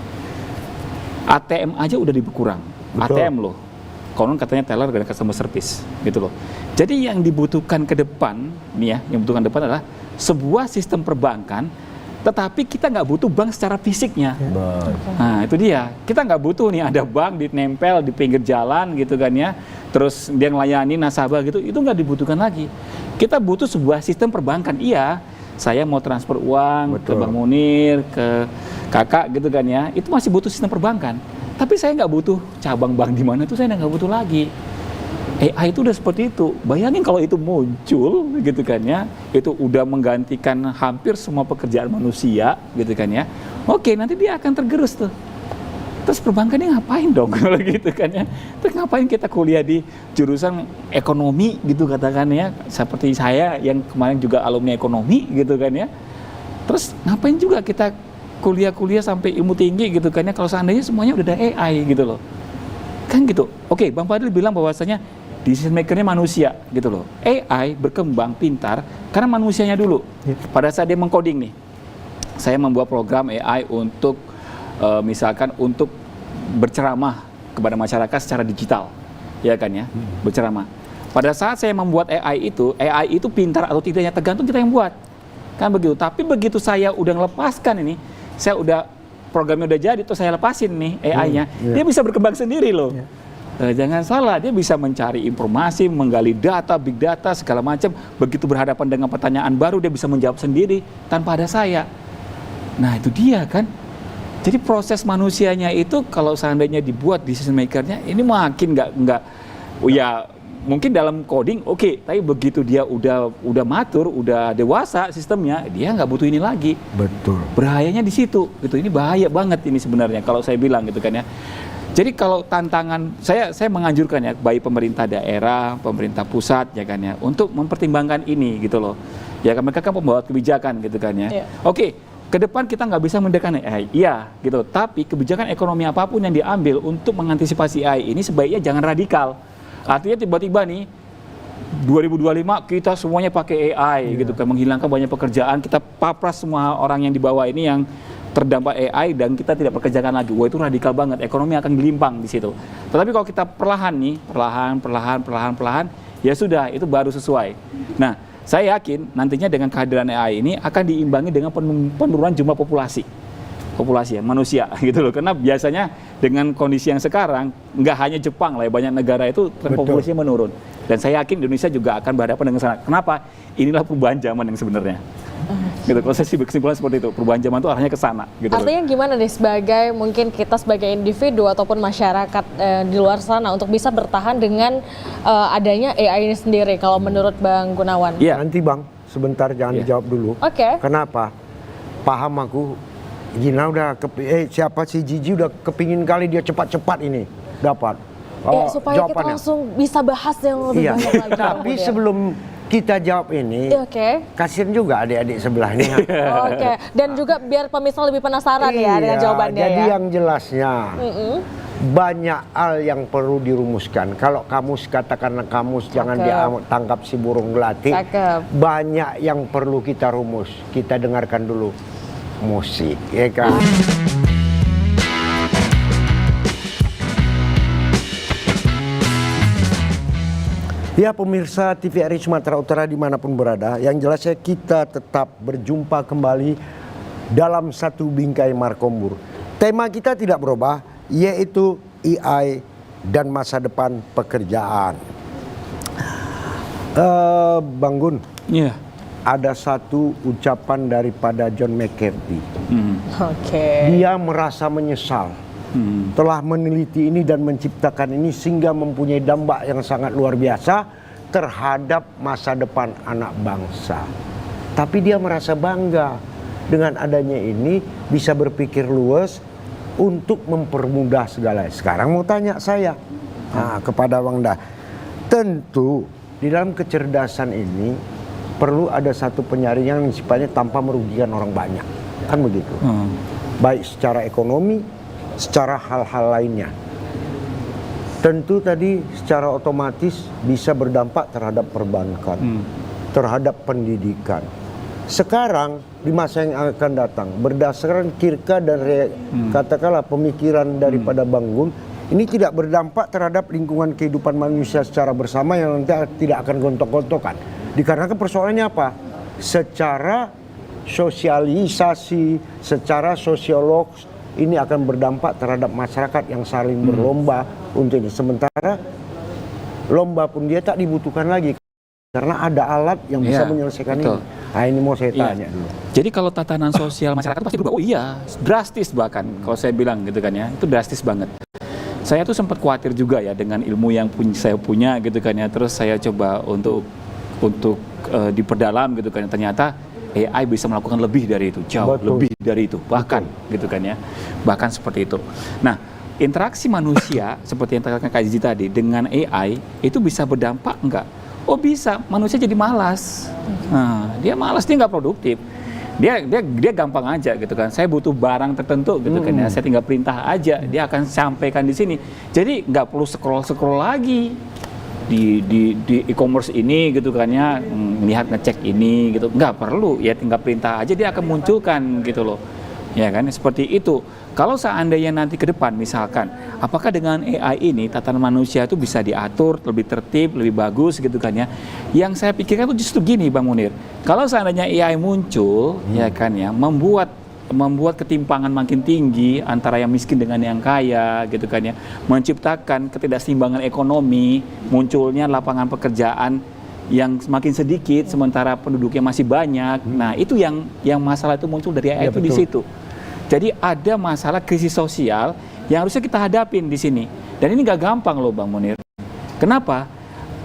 ATM aja udah berkurang, ATM loh. Konon katanya teller dan customer service, gitu loh. Jadi yang dibutuhkan ke depan, nih ya, yang dibutuhkan ke depan adalah sebuah sistem perbankan, tetapi kita nggak butuh bank secara fisiknya. Nah itu dia, kita nggak butuh nih ada bank ditempel di pinggir jalan gitu kan ya, terus dia ngelayani nasabah gitu, itu nggak dibutuhkan lagi. Kita butuh sebuah sistem perbankan, iya. Saya mau transfer uang ke Bang Munir, ke kakak gitu kan ya, itu masih butuh sistem perbankan. Tapi saya nggak butuh cabang bank di mana itu, saya nggak butuh lagi. AI itu udah seperti itu. Bayangin kalau itu muncul gitu kan ya, itu udah menggantikan hampir semua pekerjaan manusia gitu kan ya. Oke, nanti dia akan tergerus tuh. Terus perbankan ini ngapain dong kalau gitu kan ya? Terus ngapain kita kuliah di jurusan ekonomi gitu katakan ya, seperti saya yang kemarin juga alumni ekonomi gitu kan ya. Terus ngapain juga kita kuliah-kuliah sampai ilmu tinggi gitu kan ya, kalau seandainya semuanya udah ada AI gitu loh. Kan gitu. Oke, Bang Fadil bilang bahwasanya decision maker-nya manusia gitu loh. AI berkembang pintar karena manusianya dulu. Pada saat dia mengcoding nih. Saya membuat program AI untuk misalkan untuk berceramah kepada masyarakat secara digital. Ya kan ya? Berceramah. Pada saat saya membuat AI itu pintar atau tidaknya tergantung kita yang buat. Kan begitu. Tapi begitu saya udah melepaskan ini, saya udah programnya udah jadi, terus saya lepasin nih AI-nya, dia bisa berkembang sendiri loh. Jangan salah, dia bisa mencari informasi, menggali data, big data, segala macam. Begitu berhadapan dengan pertanyaan baru, dia bisa menjawab sendiri tanpa ada saya. Nah itu dia kan. Jadi proses manusianya itu kalau seandainya dibuat decision maker-nya, ini makin nggak, ya mungkin dalam coding oke, tapi begitu dia udah matur, udah dewasa sistemnya, dia nggak butuh ini lagi. Betul. Bahayanya di situ, gitu. Ini bahaya banget ini sebenarnya kalau saya bilang gitu kan ya. Jadi kalau tantangan saya menganjurkan ya, baik pemerintah daerah, pemerintah pusat ya kan ya, untuk mempertimbangkan ini gitu loh. Ya kan mereka kan pembawa kebijakan gitu kan ya. Oke, ke depan kita nggak bisa mendekat AI, iya gitu. Tapi kebijakan ekonomi apapun yang diambil untuk mengantisipasi AI ini sebaiknya jangan radikal. Artinya tiba-tiba nih 2025 kita semuanya pakai AI gitu kan, menghilangkan banyak pekerjaan, kita papras semua orang yang di bawah ini yang terdampak AI dan kita tidak pekerjakan lagi. Wah, itu radikal banget. Ekonomi akan gelimpang di situ. Tetapi kalau kita perlahan nih, perlahan, ya sudah, itu baru sesuai. Nah, saya yakin nantinya dengan kehadiran AI ini akan diimbangi dengan penurunan jumlah populasi ya, manusia gitu loh. Karena biasanya dengan kondisi yang sekarang, nggak hanya Jepang lah ya, banyak negara itu tren populasinya menurun. Dan saya yakin Indonesia juga akan berhadapan dengan sana. Kenapa? Inilah perubahan zaman yang sebenarnya. Gitu. Kalau saya sih berkesimpulan seperti itu, perubahan zaman itu arahnya ke sana. Gitu. Artinya gimana nih sebagai mungkin kita sebagai individu ataupun masyarakat di luar sana untuk bisa bertahan dengan adanya AI ini sendiri kalau menurut Bang Gunawan? Iya. Nanti Bang, sebentar jangan dijawab dulu. Oke. Kenapa? Paham aku. Gina udah siapa si Gigi udah kepingin kali dia cepat-cepat ini dapat. Supaya kita langsung bisa bahas yang lebih banyak lagi. Tapi sebelum kita jawab ini, kasihan juga adik-adik sebelahnya. Oke. Dan juga biar pemirsa lebih penasaran ya dengan jawabannya. Jadi yang jelasnya banyak hal yang perlu dirumuskan. Kalau kamus, katakanlah kamus, jangan ditangkap si burung gelatik. Banyak yang perlu kita rumus. Kita dengarkan dulu musik, ya kan? Ya pemirsa TVRI Sumatera Utara dimanapun berada, yang jelasnya kita tetap berjumpa kembali dalam satu bingkai Markombur. Tema kita tidak berubah, yaitu AI dan masa depan pekerjaan. Bang Gun, ada satu ucapan daripada John McCarthy. Dia merasa menyesal telah meneliti ini dan menciptakan ini sehingga mempunyai dampak yang sangat luar biasa terhadap masa depan anak bangsa. Tapi dia merasa bangga dengan adanya ini bisa berpikir luas untuk mempermudah segala. Sekarang mau tanya saya kepada Bang Dah. Tentu di dalam kecerdasan ini perlu ada satu penyaringan yang sifatnya tanpa merugikan orang banyak. Kan begitu. Baik secara ekonomi, secara hal-hal lainnya. Tentu tadi secara otomatis bisa berdampak terhadap perbankan, terhadap pendidikan. Sekarang di masa yang akan datang, berdasarkan kirka dan katakanlah pemikiran daripada Bang Gun, ini tidak berdampak terhadap lingkungan kehidupan manusia secara bersama yang nanti tidak akan gontok-gontokan. Dikarenakan persoalannya apa? Secara sosialisasi, secara sosiolog, ini akan berdampak terhadap masyarakat yang saling berlomba untuk ini. Sementara lomba pun dia tak dibutuhkan lagi karena ada alat yang bisa menyelesaikan ini. Nah ini mau saya tanya dulu. Jadi kalau tatanan sosial masyarakat pasti berubah. Oh iya, drastis bahkan kalau saya bilang gitu kan ya, itu drastis banget. Saya tuh sempat khawatir juga ya dengan ilmu yang saya punya gitu kan ya. Terus saya coba untuk diperdalam gitu kan. Ternyata AI bisa melakukan lebih dari itu, jauh lebih dari itu, bahkan gitu kan ya, bahkan seperti itu. Nah, interaksi manusia seperti yang dikatakan Kak Gigi tadi dengan AI itu bisa berdampak enggak? Oh bisa, manusia jadi malas. Nah, dia malas, dia nggak produktif. Dia gampang aja gitu kan. Saya butuh barang tertentu gitu kan ya, saya tinggal perintah aja, dia akan sampaikan di sini. Jadi nggak perlu scroll lagi. Di e-commerce ini gitu kan ya, lihat ngecek ini gitu, nggak perlu ya, tinggal perintah aja dia akan munculkan gitu loh ya kan, seperti itu. Kalau seandainya nanti ke depan misalkan apakah dengan AI ini tatanan manusia itu bisa diatur lebih tertib, lebih bagus gitu kan ya, yang saya pikirkan itu justru gini Bang Munir, kalau seandainya AI muncul ya kan ya, membuat ketimpangan makin tinggi antara yang miskin dengan yang kaya gitu kan ya, menciptakan ketidakseimbangan ekonomi, munculnya lapangan pekerjaan yang semakin sedikit sementara penduduknya masih banyak. Nah, itu yang masalah itu muncul dari AI itu di situ. Jadi ada masalah krisis sosial yang harusnya kita hadapin di sini. Dan ini nggak gampang loh Bang Munir. Kenapa?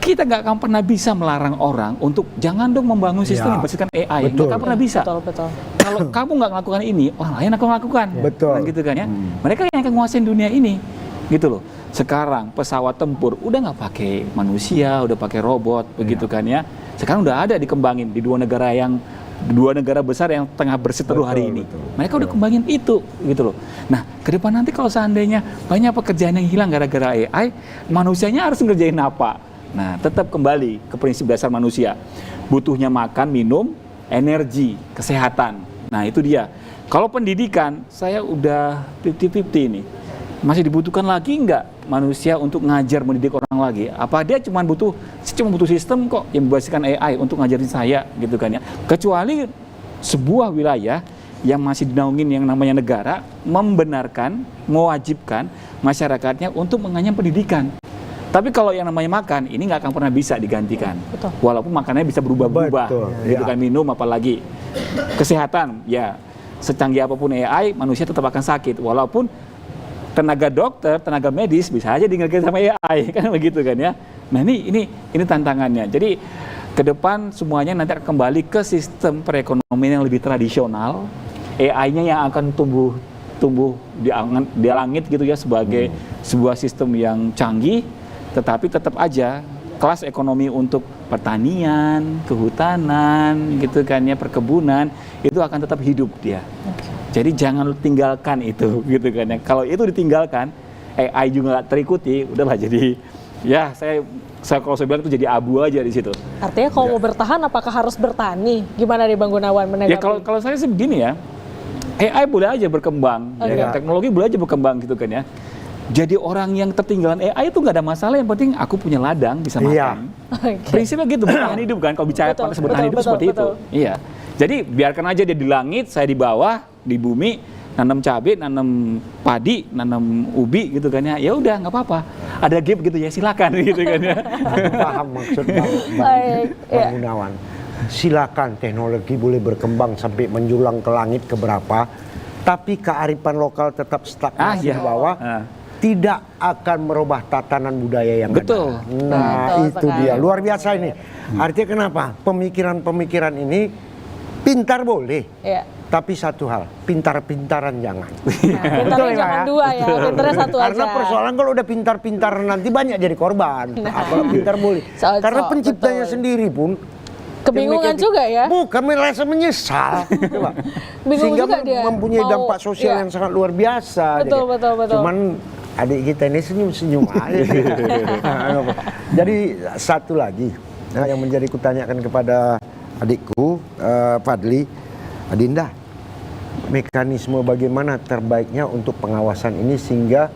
Kita nggak akan pernah bisa melarang orang untuk jangan dong membangun sistem yang bersihkan AI. Nggak akan pernah bisa. Betul. Kalau kamu nggak melakukan ini, orang lain akan melakukan. Betul. Gitu kan ya. Mereka yang akan menguasai dunia ini, gitu loh. Sekarang pesawat tempur udah nggak pakai manusia, udah pakai robot, begitu kan ya. Sekarang udah ada dikembangin di dua negara besar yang tengah berseteru hari ini. Mereka udah kembangin itu, gitu loh. Nah, ke depan nanti kalau seandainya banyak pekerjaan yang hilang gara-gara AI, manusianya harus ngerjain apa? Nah, tetap kembali ke prinsip dasar manusia. Butuhnya makan, minum, energi, kesehatan. Nah, itu dia. Kalau pendidikan, saya udah 50-50 nih. Masih dibutuhkan lagi nggak manusia untuk ngajar mendidik orang lagi? Apa dia cuma butuh sistem kok yang membasiskan AI untuk ngajarin saya gitu kan ya? Kecuali sebuah wilayah yang masih dinaungin yang namanya negara membenarkan, mewajibkan masyarakatnya untuk mengenyam pendidikan. Tapi kalau yang namanya makan, ini nggak akan pernah bisa digantikan. Betul. Walaupun makanannya bisa berubah-ubah, gitu kan, minum apalagi. Kesehatan, ya secanggih apapun AI, manusia tetap akan sakit. Walaupun tenaga dokter, tenaga medis bisa aja digantikan sama AI, kan begitu kan ya. Nah ini tantangannya. Jadi ke depan semuanya nanti akan kembali ke sistem perekonomian yang lebih tradisional. AI-nya yang akan tumbuh di langit gitu ya sebagai sebuah sistem yang canggih, tetapi tetap aja kelas ekonomi untuk pertanian, kehutanan gitu kan ya, perkebunan itu akan tetap hidup dia. Jadi jangan lu tinggalkan itu gitu kan ya. Kalau itu ditinggalkan, AI juga nggak terikuti, udahlah jadi ya saya kalau saya bilang itu jadi abu aja di situ. Artinya kalau mau bertahan apakah harus bertani? Gimana nih Bang Gunawan menanggapi? Ya kalau saya sih begini ya, AI boleh aja berkembang, ya kan? Teknologi boleh aja berkembang gitu kan ya. Jadi orang yang tertinggalan AI itu nggak ada masalah, yang penting aku punya ladang bisa makan. Prinsipnya gitu, bertahan hidup kan, kalau bicara pada bertahan hidup seperti itu. Iya. Jadi biarkan aja dia di langit, saya di bawah, di bumi, nanam cabai, nanam padi, nanam ubi gitu kan ya. Ya udah nggak apa-apa. Ada gap gitu ya, silakan gitu kan ya. Paham maksud Bang Gunawan. Silakan teknologi boleh berkembang sampai menjulang ke langit ke berapa, tapi kearifan lokal tetap stagnasi di bawah. Tidak akan merubah tatanan budaya yang ada. Nah, itu dia. Luar biasa ini. Artinya kenapa? Pemikiran-pemikiran ini pintar boleh. Tapi satu hal, pintar-pintaran jangan. Pintarnya jangan dua ya, pintarnya satu aja. Karena persoalan kalau udah pintar-pintar nanti banyak jadi korban. Kalau pintar boleh. Karena penciptanya sendiri pun kebingungan juga ya. Bukan merasa menyesal. Coba. Sehingga juga dia mempunyai dampak sosial yang sangat luar biasa. Betul. Cuman adik kita ini senyum-senyum aja. Jadi satu lagi yang menjadi kutanyakan kepada adikku Fadli, Adinda, mekanisme bagaimana terbaiknya untuk pengawasan ini sehingga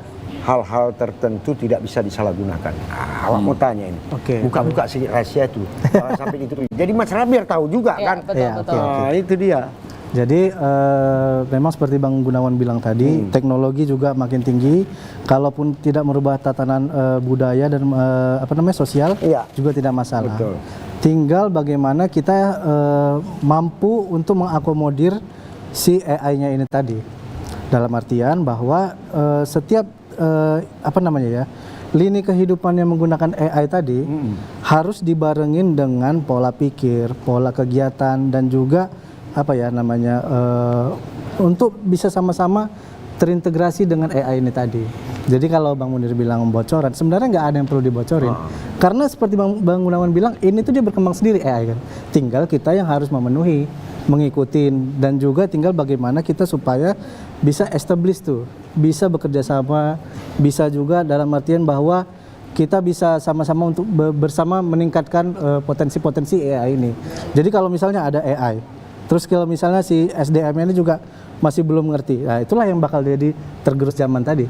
hal-hal tertentu tidak bisa disalahgunakan. Awak mau tanya ini, buka-buka sedikit rahasia itu, sampai itu. Jadi masyarakat biar tahu juga kan. Betul. Itu dia. Jadi memang seperti Bang Gunawan bilang tadi, teknologi juga makin tinggi. Kalaupun tidak merubah tatanan budaya dan sosial, juga tidak masalah. Betul. Tinggal bagaimana kita mampu untuk mengakomodir si AI-nya ini tadi. Dalam artian bahwa setiap lini kehidupan yang menggunakan AI tadi harus dibarengin dengan pola pikir, pola kegiatan, dan juga untuk bisa sama-sama terintegrasi dengan AI ini tadi. Jadi kalau Bang Munir bilang bocoran, sebenarnya nggak ada yang perlu dibocorin. Karena seperti Bang Gunawan bilang, ini tuh dia berkembang sendiri AI kan. Tinggal kita yang harus memenuhi, mengikutin, dan juga tinggal bagaimana kita supaya bisa establish tuh, bisa bekerja sama, bisa juga dalam artian bahwa kita bisa sama-sama untuk bersama meningkatkan potensi-potensi AI ini. Jadi kalau misalnya ada AI, terus kalau misalnya si SDM ini juga masih belum ngerti, nah itulah yang bakal jadi tergerus zaman tadi.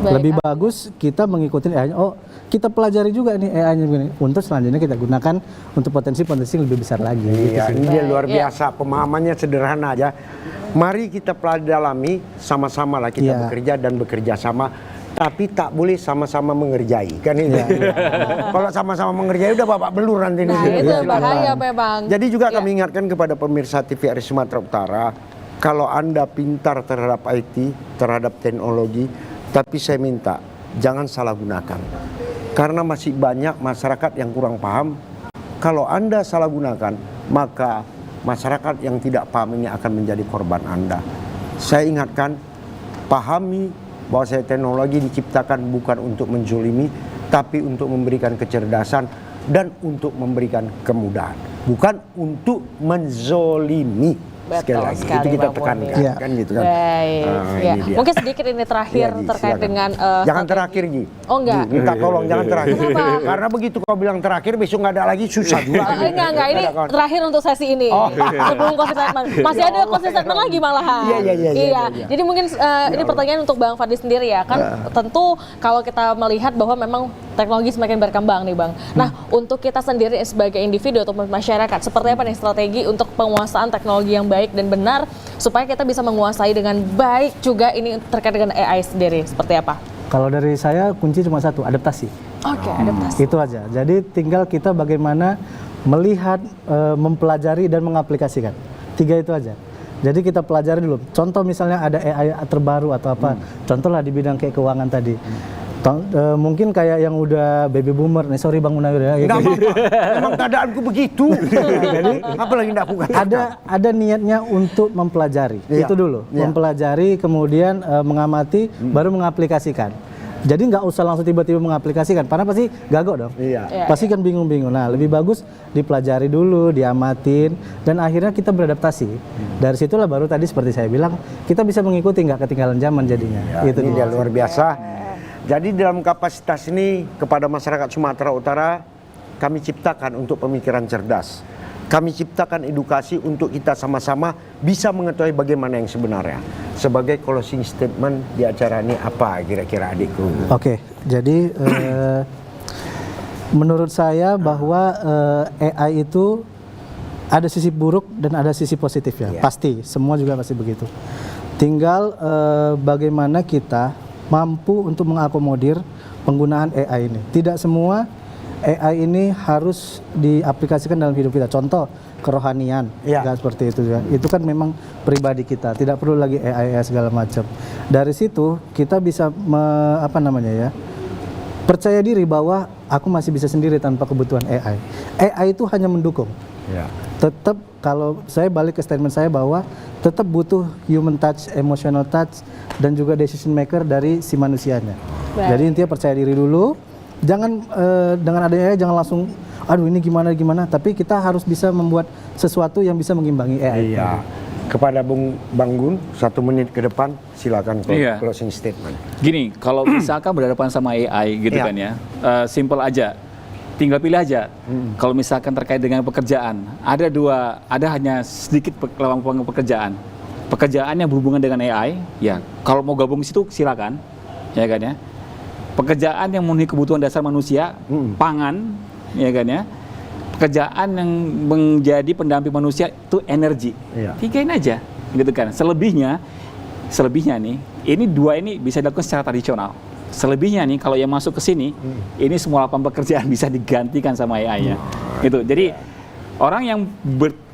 Lebih bagus kita mengikuti AI-nya, kita pelajari juga nih AI-nya begini, untuk selanjutnya kita gunakan untuk potensi-potensi lebih besar lagi. Iya, ini dia luar biasa, pemahamannya sederhana aja. Mari kita pelajari sama-sama lah kita bekerja dan bekerja sama. Tapi tak boleh sama-sama mengerjai, kan ini. Kalau sama-sama mengerjai udah babak belur nanti. Nah itu bahaya memang. Jadi juga kami ingatkan kepada pemirsa TVRI Sumatera Utara, kalau Anda pintar terhadap IT, terhadap teknologi, tapi saya minta jangan salah gunakan. Karena masih banyak masyarakat yang kurang paham. Kalau Anda salah gunakan, maka masyarakat yang tidak paham ini akan menjadi korban Anda. Saya ingatkan, pahami bahwa teknologi diciptakan bukan untuk menzolimi, tapi untuk memberikan kecerdasan dan untuk memberikan kemudahan, bukan untuk menzolimi. sekali lagi itu kita Bang tekankan, Boni. kan gitu kan. Baik, ya. Ini dia. Mungkin sedikit ini terakhir Iya, Ji, terkait silakan. dengan jangan strategi. terakhir Ji. Oh enggak. Ji, minta tolong jangan terakhir. Kenapa? Karena begitu kau bilang terakhir besok nggak ada lagi susah juga. Enggak, ini Ada kawan. terakhir untuk sesi ini. Sebelum closing statement. Masih ada closing statement lagi malahan. Iya. Jadi mungkin ini pertanyaan untuk Bang Fadli sendiri ya. Kan tentu kalau kita melihat bahwa memang teknologi semakin berkembang nih Bang. Nah, untuk kita sendiri sebagai individu atau masyarakat, seperti apa nih strategi untuk penguasaan teknologi yang baik dan benar supaya kita bisa menguasai dengan baik juga ini terkait dengan AI sendiri, seperti apa? Kalau dari saya kunci cuma satu, adaptasi. Oke, adaptasi. Itu aja. Jadi tinggal kita bagaimana melihat, mempelajari dan mengaplikasikan. 3 itu aja. Jadi kita pelajari dulu. Contoh misalnya ada AI terbaru atau apa. Contohlah di bidang kayak keuangan tadi. Mungkin kayak yang udah baby boomer nih, sorry Bang Munawir ya. Enggak apa-apa, emang keadaanku begitu. Jadi apalagi enggak aku katakan. Ada niatnya untuk mempelajari. Iya. Itu dulu. Iya. Mempelajari, kemudian mengamati, baru mengaplikasikan. Jadi nggak usah langsung tiba-tiba mengaplikasikan, karena pasti gagok dong. Iya. Pasti kan bingung-bingung. Nah, lebih bagus dipelajari dulu, diamatin, dan akhirnya kita beradaptasi. Dari situlah baru tadi seperti saya bilang, kita bisa mengikuti, nggak ketinggalan zaman jadinya. Ya, Itu ini dia. dia luar biasa. Jadi dalam kapasitas ini kepada masyarakat Sumatera Utara kami ciptakan untuk pemikiran cerdas. Kami ciptakan edukasi untuk kita sama-sama bisa mengetahui bagaimana yang sebenarnya. Sebagai closing statement di acara ini apa kira-kira adikku? Oke, jadi menurut saya bahwa AI itu ada sisi buruk dan ada sisi positifnya. Iya. Pasti, semua juga pasti begitu. Tinggal bagaimana kita mampu untuk mengakomodir penggunaan AI ini. Tidak semua AI ini harus diaplikasikan dalam hidup kita. Contoh kerohanian, Ya. nggak seperti itu ya. Itu kan memang pribadi kita, tidak perlu lagi AI segala macam. Dari situ kita bisa percaya diri bahwa aku masih bisa sendiri tanpa kebutuhan AI. AI itu hanya mendukung. Ya. Tetap kalau saya balik ke statement saya bahwa tetap butuh human touch, emotional touch, dan juga decision maker dari si manusianya. Baik. Jadi intinya percaya diri dulu. Jangan dengan adanya AI jangan langsung aduh ini gimana, tapi kita harus bisa membuat sesuatu yang bisa mengimbangi AI. Iya. Kepada Bang Gun, 1 menit ke depan silakan Iya. closing statement. Gini, kalau misalkan berhadapan sama AI gitu Iya. kan ya, simple aja, tinggal pilih aja. Kalau misalkan terkait dengan pekerjaan, ada hanya sedikit lowongan pekerjaan. Pekerjaan yang berhubungan dengan AI, ya kalau mau gabung di situ silakan, ya kan ya. Pekerjaan yang memenuhi kebutuhan dasar manusia, pangan, ya kan ya. Pekerjaan yang menjadi pendamping manusia itu energi. Iya. 3 ini aja, gitu kan. Selebihnya nih, ini 2 ini bisa dilakukan secara tradisional. Selebihnya nih, kalau yang masuk ke sini, ini semua lapangan pekerjaan bisa digantikan sama AI-nya. Gitu. Jadi orang yang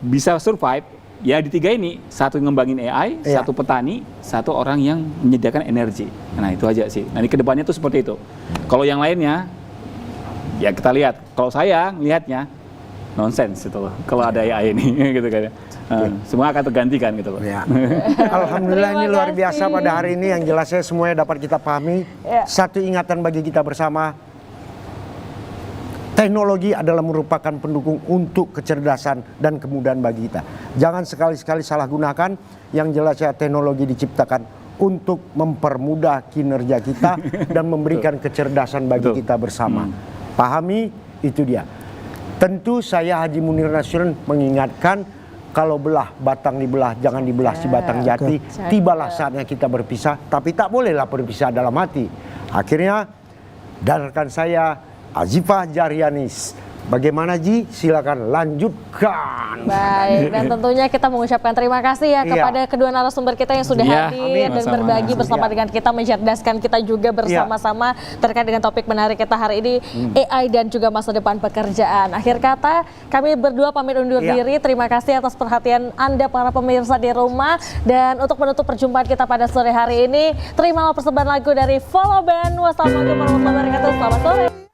bisa survive, ya di 3 ini, 1 ngembangin AI, Iya. 1 petani, 1 orang yang menyediakan energi. Nah itu aja sih. Nanti kedepannya tuh seperti itu. Kalau yang lainnya, ya kita lihat. Kalau saya lihatnya nonsens itu loh. Kalau ada AI ini, gitu kan. Semua akan tergantikan gitu loh. Ya. Alhamdulillah ini Terima luar biasa kasih. pada hari ini yang jelasnya semuanya dapat kita pahami. Ya. Satu ingatan bagi kita bersama, teknologi adalah merupakan pendukung untuk kecerdasan dan kemudahan bagi kita. Jangan sekali-sekali salah gunakan. Yang jelasnya teknologi diciptakan untuk mempermudah kinerja kita dan memberikan kecerdasan bagi Betul. kita bersama. Pahami, itu dia. Tentu saya Haji Munir Nasution mengingatkan, kalau belah batang dibelah, jangan dibelah si batang jati. Tibalah saatnya kita berpisah, tapi tak bolehlah berpisah dalam hati. Akhirnya, dan rekan saya Azifah Jarianis. Bagaimana Ji? Silakan lanjutkan. Baik, dan tentunya kita mengucapkan terima kasih ya Iya. kepada kedua narasumber kita yang sudah Iya, hadir amin. dan Sama-sama. berbagi bersama Iya. dengan kita, mencerdaskan kita juga bersama-sama terkait dengan topik menarik kita hari ini, AI dan juga masa depan pekerjaan. Akhir kata, kami berdua pamit undur Iya. diri. Terima kasih atas perhatian Anda para pemirsa di rumah. Dan untuk menutup perjumpaan kita pada sore hari ini, terimalah persembahan lagu dari Follow Band. Wassalamualaikum warahmatullahi wabarakatuh. Selamat sore.